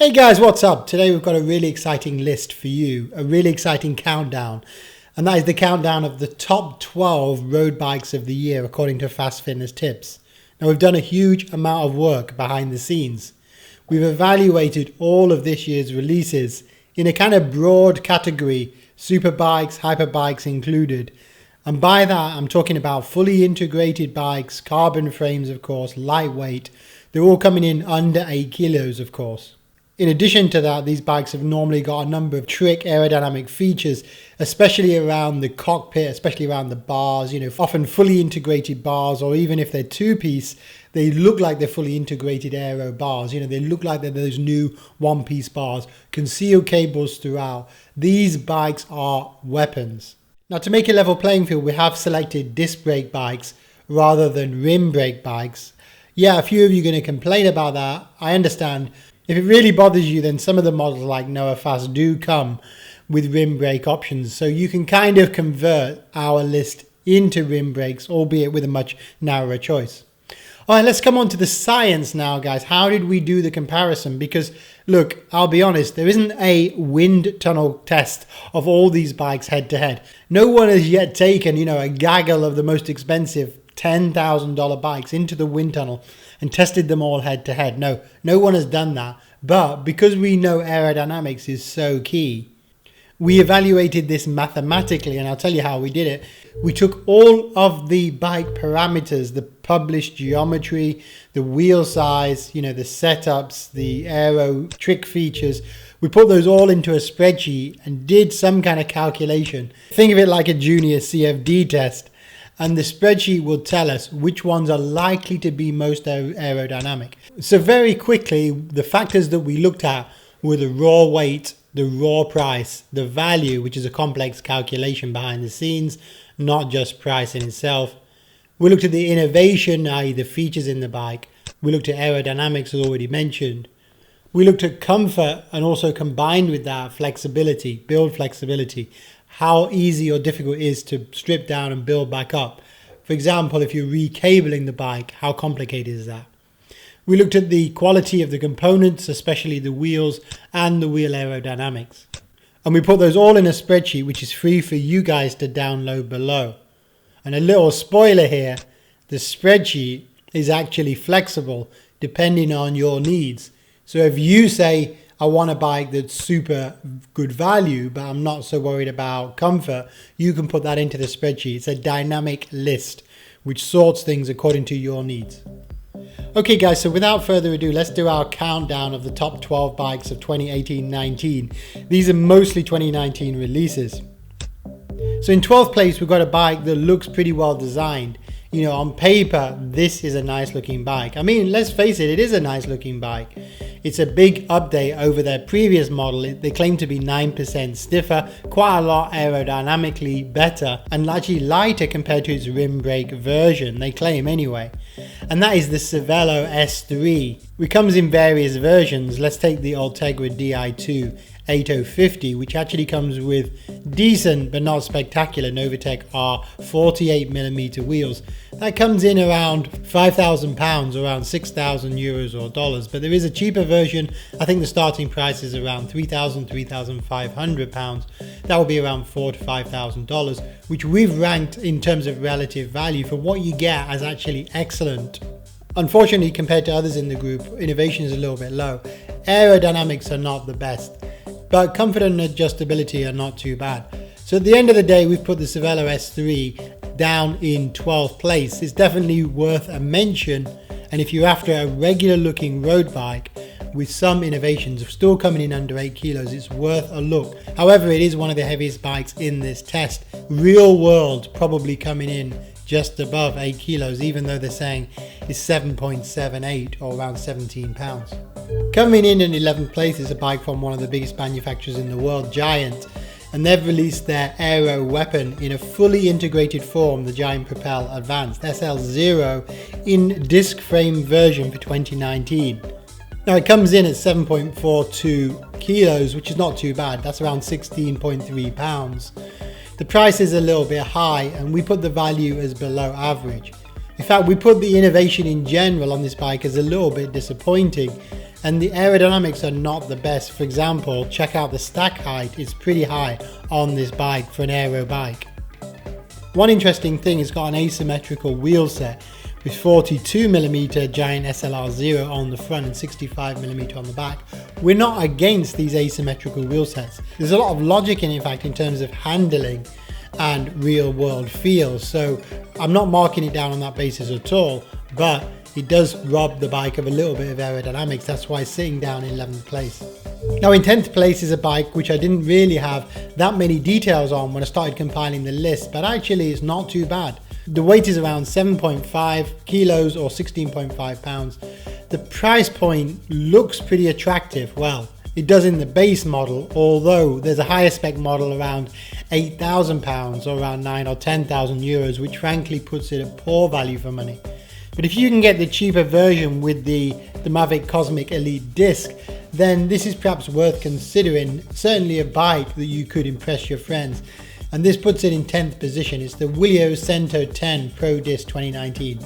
Hey guys, what's up? Today we've got a really exciting list for you, a really exciting countdown. And that is the countdown of the top 12 road bikes of the year according to Fast Fitness Tips. Now we've done a huge amount of work behind the scenes. We've evaluated all of this year's releases in a kind of broad category, super bikes, hyper bikes included. And by that I'm talking about fully integrated bikes, carbon frames of course, lightweight. They're all coming in under 8 kilos of course. In addition to that, these bikes have normally got a number of trick aerodynamic features, especially around the cockpit, especially around the bars, often fully integrated bars, or even if they're two-piece, they look like they're fully integrated aero bars. They look like they're those new one-piece bars, concealed cables throughout. These bikes are weapons. Now, to make a level playing field, we have selected disc brake bikes rather than rim brake bikes. Yeah, a few of you are going to complain about that. I understand. If it really bothers you, then some of the models like Noah Fast do come with rim brake options. So you can kind of convert our list into rim brakes, albeit with a much narrower choice. All right, let's come on to the science now, guys. How did we do the comparison? Because look, I'll be honest, there isn't a wind tunnel test of all these bikes head to head. No one has yet taken, a gaggle of the most expensive $10,000 bikes into the wind tunnel and tested them all head to head. No one has done that. But because we know aerodynamics is so key, we evaluated this mathematically, and I'll tell you how we did it. We took all of the bike parameters, the published geometry, the wheel size, the setups, the aero trick features. We put those all into a spreadsheet and did some kind of calculation. Think of it like a junior CFD test. And the spreadsheet will tell us which ones are likely to be most aerodynamic. So very quickly, the factors that we looked at were the raw weight, the raw price, the value, which is a complex calculation behind the scenes, not just price in itself. We looked at the innovation, i.e. the features in the bike. We looked at aerodynamics, as already mentioned. We looked at comfort and also combined with that flexibility, build flexibility. How easy or difficult it is to strip down and build back up. For example, if you're recabling the bike, how complicated is that? We looked at the quality of the components, especially the wheels and the wheel aerodynamics. And we put those all in a spreadsheet, which is free for you guys to download below. And a little spoiler here, the spreadsheet is actually flexible depending on your needs. So if you say, I want a bike that's super good value, but I'm not so worried about comfort, you can put that into the spreadsheet. It's a dynamic list which sorts things according to your needs. Okay guys, so without further ado, let's do our countdown of the top 12 bikes of 2018-19. These are mostly 2019 releases. So in 12th place, we've got a bike that looks pretty well designed. On paper, this is a nice looking bike. I mean, let's face it is a nice looking bike. It's a big update over their previous model. They claim to be 9% stiffer, quite a lot aerodynamically better, and actually lighter compared to its rim brake version, they claim anyway. And that is the Cervelo S3. It comes in various versions. Let's take the Ultegra Di2 8050, which actually comes with decent but not spectacular Novatec R 48mm wheels. That comes in around £5,000, around 6,000 euros or dollars, but there is a cheaper version. I think the starting price is around £3,500. That will be around $4,000 to $5,000, which we've ranked in terms of relative value for what you get as actually excellent. Unfortunately, compared to others in the group, innovation is a little bit low. Aerodynamics are not the best, but comfort and adjustability are not too bad. So at the end of the day, we've put the Cervelo S3 down in 12th place. It's definitely worth a mention, and if you're after a regular looking road bike with some innovations still coming in under 8 kilos, it's worth a look. However, it is one of the heaviest bikes in this test. Real world probably coming in just above 8 kilos, even though they're saying it's 7.78 or around 17 pounds. Coming in 11th place is a bike from one of the biggest manufacturers in the world, Giant, and they've released their aero weapon in a fully integrated form, the Giant Propel Advanced SL0 in disc frame version for 2019. Now it comes in at 7.42 kilos, which is not too bad. That's around 16.3 pounds. The price is a little bit high, and we put the value as below average. In fact, we put the innovation in general on this bike as a little bit disappointing. and the aerodynamics are not the best. For example, check out the stack height, it's pretty high on this bike for an aero bike. One interesting thing, it's got an asymmetrical wheel set with 42mm giant SLR0 on the front and 65mm on the back. We're not against these asymmetrical wheel sets. There's a lot of logic in fact in terms of handling and real world feel, so I'm not marking it down on that basis at all, but it does rob the bike of a little bit of aerodynamics. That's why it's sitting down in 11th place. Now in 10th place is a bike which I didn't really have that many details on when I started compiling the list, but actually it's not too bad. The weight is around 7.5 kilos or 16.5 pounds. The price point looks pretty attractive. Well, it does in the base model, although there's a higher spec model around £8,000 or around 9 or 10,000 euros, which frankly puts it at poor value for money. But if you can get the cheaper version with the Mavic Cosmic Elite disc, then this is perhaps worth considering, certainly a bike that you could impress your friends. And this puts it in 10th position. It's the Wilier Cento10 Pro Disc 2019.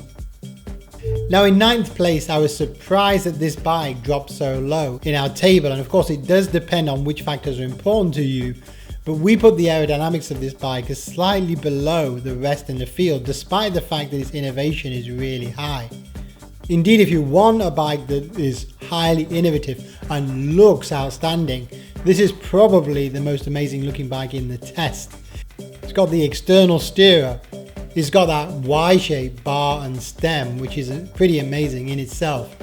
Now in 9th place, I was surprised that this bike dropped so low in our table, and of course it does depend on which factors are important to you, but we put the aerodynamics of this bike as slightly below the rest in the field, despite the fact that its innovation is really high. Indeed, if you want a bike that is highly innovative and looks outstanding, this is probably the most amazing looking bike in the test. It's got the external steerer, it's got that Y-shaped bar and stem, which is pretty amazing in itself.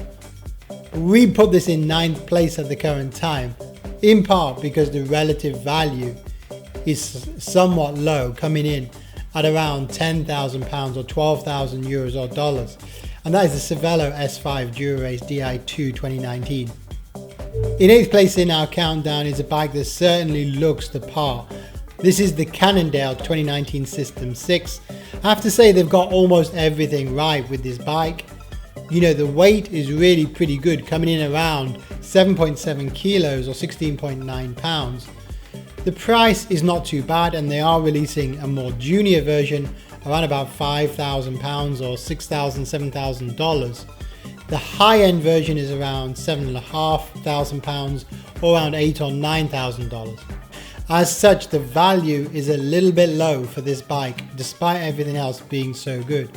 We put this in 9th place at the current time, in part because the relative value is somewhat low, coming in at around £10,000 or 12,000 euros or dollars, and that is the Cervelo S5 Dura-Ace Di2 2019. In 8th place in our countdown is a bike that certainly looks the part. This is the Cannondale 2019 SystemSix. I have to say they've got almost everything right with this bike. You know, the weight is really pretty good, coming in around 7.7 kilos or 16.9 pounds. The price is not too bad, and they are releasing a more junior version around about £5,000 or $6,000, $7,000. The high-end version is around £7,500 or around $8,000 or $9,000. As such, the value is a little bit low for this bike, despite everything else being so good.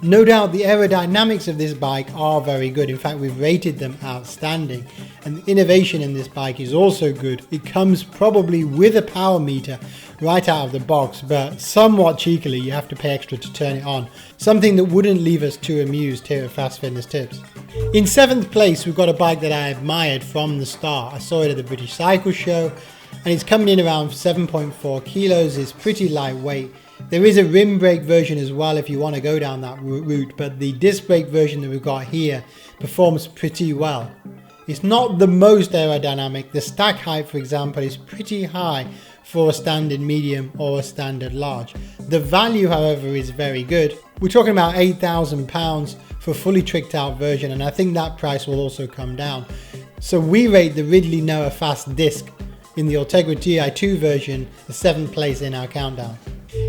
No doubt the aerodynamics of this bike are very good. In fact, we've rated them outstanding, and the innovation in this bike is also good. It comes probably with a power meter right out of the box, but somewhat cheekily you have to pay extra to turn it on, something that wouldn't leave us too amused here at Fast Fitness Tips. In 7th place, we've got a bike that I admired from the start. I saw it at the British Cycle Show, and it's coming in around 7.4 kilos. It's pretty lightweight. There is a rim brake version as well if you want to go down that route, but the disc brake version that we've got here performs pretty well. It's not the most aerodynamic. The stack height, for example, is pretty high for a standard medium or a standard large. The value, however, is very good. We're talking about £8,000 for a fully tricked out version, and I think that price will also come down. So we rate the Ridley Noah Fast disc in the Ultegra Di2 version the 7th place in our countdown.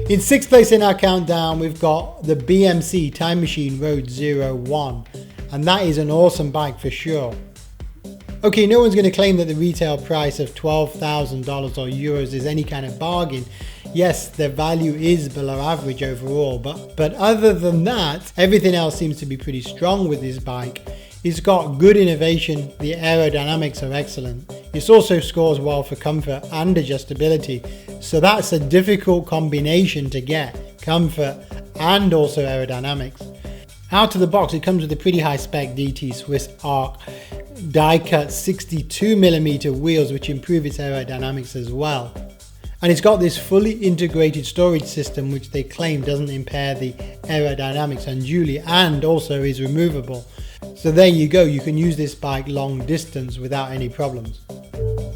In 6th place in our countdown, we've got the BMC Time Machine Road 01, and that is an awesome bike for sure. Okay, no one's going to claim that the retail price of $12,000 or euros is any kind of bargain. Yes, their value is below average overall, but other than that, everything else seems to be pretty strong with this bike. It's got good innovation, the aerodynamics are excellent. It also scores well for comfort and adjustability, so that's a difficult combination to get, comfort and also aerodynamics. Out of the box, it comes with a pretty high spec DT Swiss Arc die-cut 62mm wheels, which improve its aerodynamics as well. And it's got this fully integrated storage system which they claim doesn't impair the aerodynamics unduly and also is removable. So there you go, you can use this bike long distance without any problems.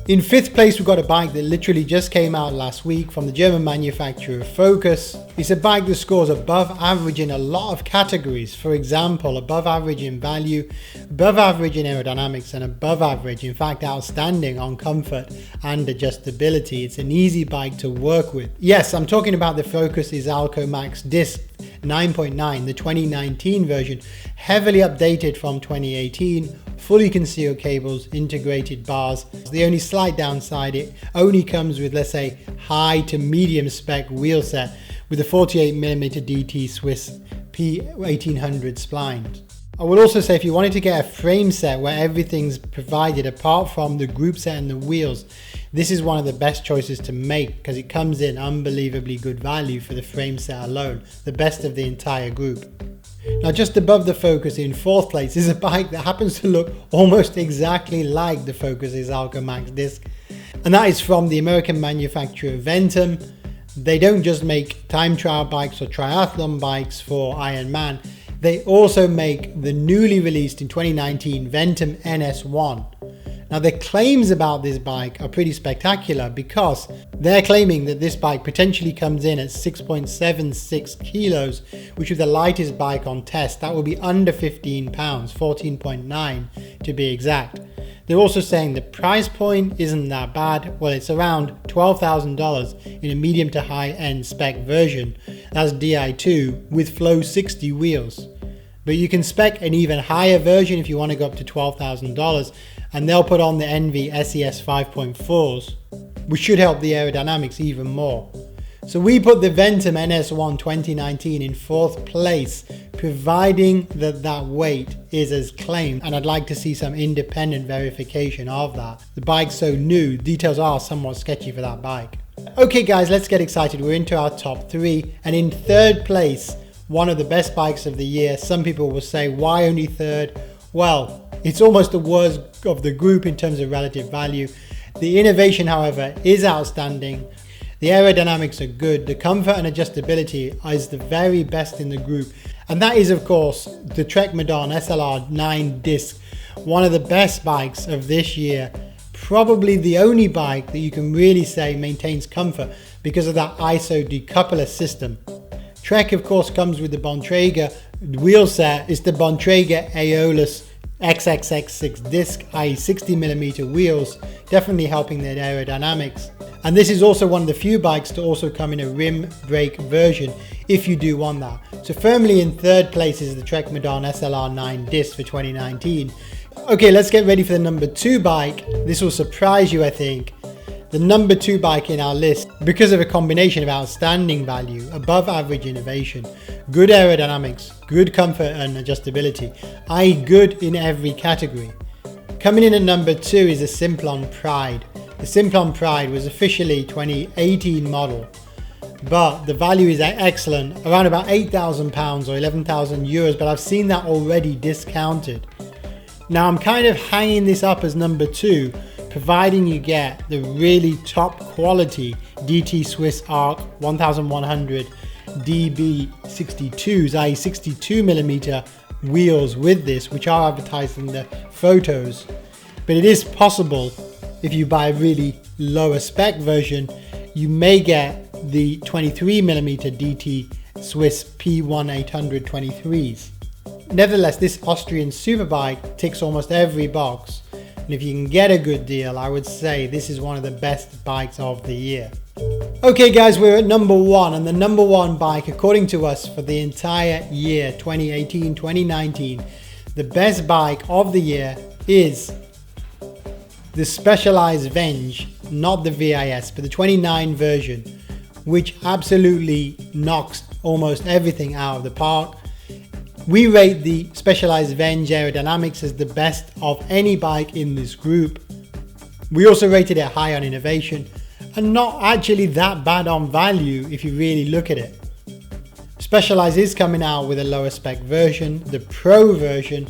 In 5th place, we've got a bike that literally just came out last week from the German manufacturer Focus. It's a bike that scores above average in a lot of categories. For example, above average in value, above average in aerodynamics, and above average, in fact outstanding, on comfort and adjustability. It's an easy bike to work with. Yes, I'm talking about the Focus Izalco Max Disc 9.9, the 2019 version, heavily updated from 2018, fully concealed cables, integrated bars. The only slight downside, it only comes with, let's say, high to medium spec wheel set with a 48mm DT Swiss P1800 spline. I will also say, if you wanted to get a frame set where everything's provided apart from the group set and the wheels, this is one of the best choices to make because it comes in unbelievably good value for the frame set alone, the best of the entire group. Now just above the Focus in 4th place is a bike that happens to look almost exactly like the Focus's Alchemax disc, and that is from the American manufacturer Ventum. They don't just make time trial bikes or triathlon bikes for Ironman, they also make the newly released in 2019 Ventum Ns1. Now the claims about this bike are pretty spectacular because they're claiming that this bike potentially comes in at 6.76 kilos, which is the lightest bike on test. That will be under 15 pounds, 14.9 to be exact. They're also saying the price point isn't that bad. Well, it's around $12,000 in a medium to high end spec version. That's Di2 with Flow 60 wheels. But you can spec an even higher version if you want to go up to $12,000, and they'll put on the Envy SES 5.4s, which should help the aerodynamics even more. So we put the Ventum NS1 2019 in 4th place, providing that that weight is as claimed, and I'd like to see some independent verification of that. The bike's so new, details are somewhat sketchy for that bike. Okay guys, let's get excited. We're into our top 3, and in 3rd place, one of the best bikes of the year. Some people will say, why only 3rd? Well, it's almost the worst of the group in terms of relative value. The innovation, however, is outstanding. The aerodynamics are good. The comfort and adjustability is the very best in the group. And that is, of course, the Trek Madone SLR9 disc, one of the best bikes of this year. Probably the only bike that you can really say maintains comfort because of that ISO decoupler system. Trek, of course, comes with the Bontrager wheel set. It's the Bontrager Aeolus XXX6 disc, i.e. 60mm wheels, definitely helping their aerodynamics. And this is also one of the few bikes to also come in a rim brake version if you do want that. So firmly in 3rd place is the Trek Madone SLR9 disc for 2019. Okay, let's get ready for the number 2 bike. This will surprise you, I think. The number 2 bike in our list, because of a combination of outstanding value, above average innovation, good aerodynamics, good comfort and adjustability, i.e. good in every category. Coming in at number 2 is the Simplon Pride. The Simplon Pride was officially 2018 model, but the value is excellent, around about £8,000 or 11,000 euros, but I've seen that already discounted. Now I'm kind of hanging this up as number 2, providing you get the really top quality DT Swiss Arc 1100 DB62s, i.e. 62mm wheels with this, which are advertised in the photos. But it is possible, if you buy a really lower spec version, you may get the 23mm DT Swiss P1823s. Nevertheless, this Austrian superbike ticks almost every box. And if you can get a good deal, I would say this is one of the best bikes of the year. Okay guys, we're at number 1, and the number 1 bike according to us for the entire year 2018-2019, the best bike of the year is the Specialized Venge, not the VIS, but the 29 version, which absolutely knocks almost everything out of the park. We rate the Specialized Venge aerodynamics as the best of any bike in this group. We also rated it high on innovation and not actually that bad on value if you really look at it. Specialized is coming out with a lower spec version, the Pro version.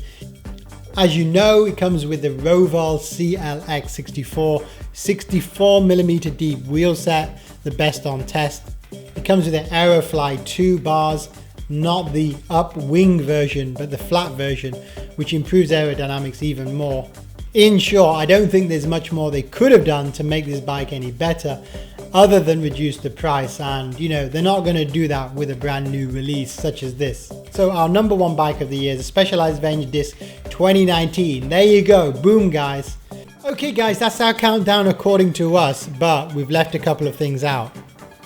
As you know, it comes with the Roval CLX64 64mm deep wheel set, the best on test. It comes with an Aerofly 2 bars, not the up wing version but the flat version, which improves aerodynamics even more. In short, I don't think there's much more they could have done to make this bike any better other than reduce the price, and you know, they're not going to do that with a brand new release such as this. So our number 1 bike of the year is the Specialized Venge Disc 2019. There you go, boom guys. Okay guys, that's our countdown according to us, but we've left a couple of things out.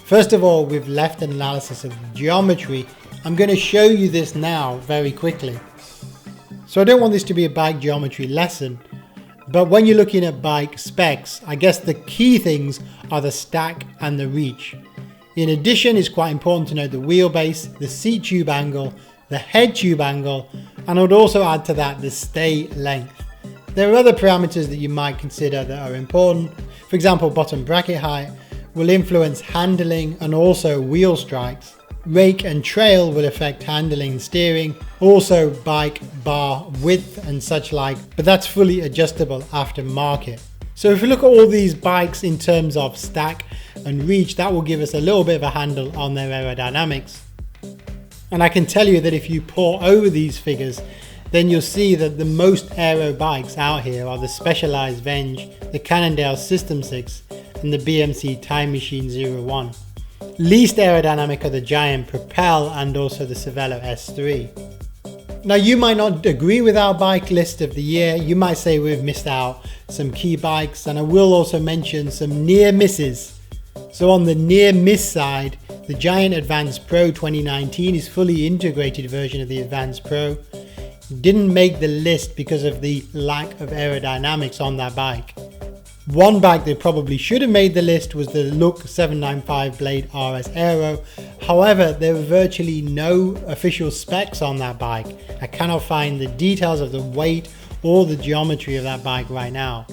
First of all, we've left an analysis of the geometry. I'm going to show you this now very quickly. So I don't want this to be a bike geometry lesson, but when you're looking at bike specs, I guess the key things are the stack and the reach. In addition, it's quite important to note the wheelbase, the seat tube angle, the head tube angle, and I would also add to that the stay length. There are other parameters that you might consider that are important. For example, bottom bracket height will influence handling and also wheel strikes. Rake and trail will affect handling and steering, also bike bar width and such like, but that's fully adjustable after market. So if we look at all these bikes in terms of stack and reach, that will give us a little bit of a handle on their aerodynamics. And I can tell you that if you pore over these figures, then you'll see that the most aero bikes out here are the Specialized Venge, the Cannondale SystemSix, and the BMC Time Machine 01. Least aerodynamic are the giant Propel and also the Cervelo S3. Now you might not agree with our bike list of the year, you might say we've missed out some key bikes, and I will also mention some near misses. So on the near miss side, the Giant Advance Pro 2019 is fully integrated version of the Advance Pro. Didn't make the list because of the lack of aerodynamics on that bike. One bike that probably should have made the list was the Look 795 Blade RS Aero. However, there were virtually no official specs on that bike. I cannot find the details of the weight or the geometry of that bike right now.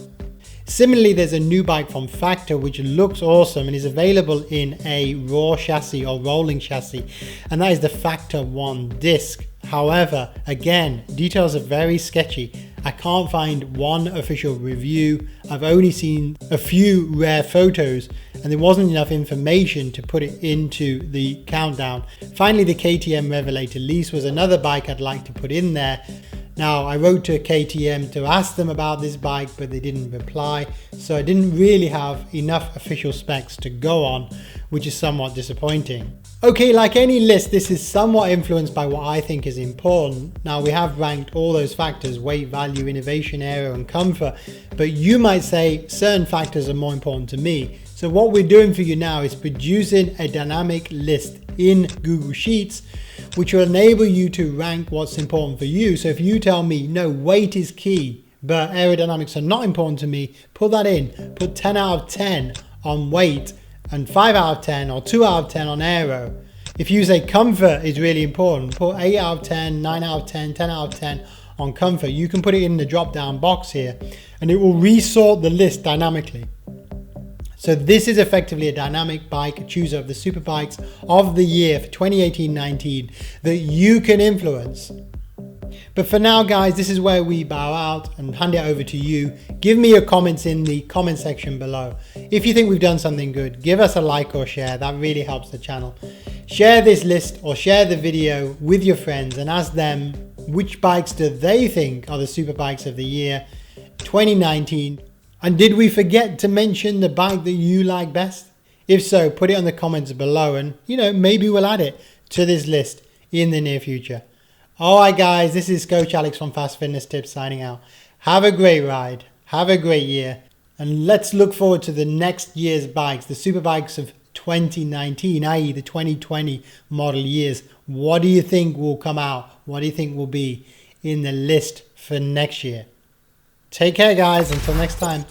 Similarly, there's a new bike from Factor which looks awesome and is available in a raw chassis or rolling chassis, and that is the Factor 1 disc. However, again, details are very sketchy. I can't find one official review. I've only seen a few rare photos and there wasn't enough information to put it into the countdown. Finally, the KTM Revelator Lease was another bike I'd like to put in there. Now, I wrote to KTM to ask them about this bike, but they didn't reply. So I didn't really have enough official specs to go on, which is somewhat disappointing. Okay, like any list, this is somewhat influenced by what I think is important. Now, we have ranked all those factors: weight, value, innovation, aero, and comfort. But you might say certain factors are more important to me. So what we're doing for you now is producing a dynamic list in Google Sheets, which will enable you to rank what's important for you. So if you tell me, no, weight is key, but aerodynamics are not important to me, put that in. Put 10 out of 10 on weight and 5 out of 10 or 2 out of 10 on aero. If you say comfort is really important, put 8 out of 10, 9 out of 10, 10 out of 10 on comfort. You can put it in the drop down box here and it will resort the list dynamically. So this is effectively a dynamic bike chooser of the super bikes of the year for 2018-19 that you can influence. But for now, guys, this is where we bow out and hand it over to you. Give me your comments in the comment section below. If you think we've done something good, give us a like or share. That really helps the channel. Share this list or share the video with your friends and ask them which bikes do they think are the super bikes of the year 2019. And did we forget to mention the bike that you like best? If so, put it in the comments below and, maybe we'll add it to this list in the near future. Alright guys, this is Coach Alex from Fast Fitness Tips signing out. Have a great ride, have a great year, and let's look forward to the next year's bikes, the super bikes of 2019, i.e. the 2020 model years. What do you think will come out? What do you think will be in the list for next year? Take care, guys. Until next time.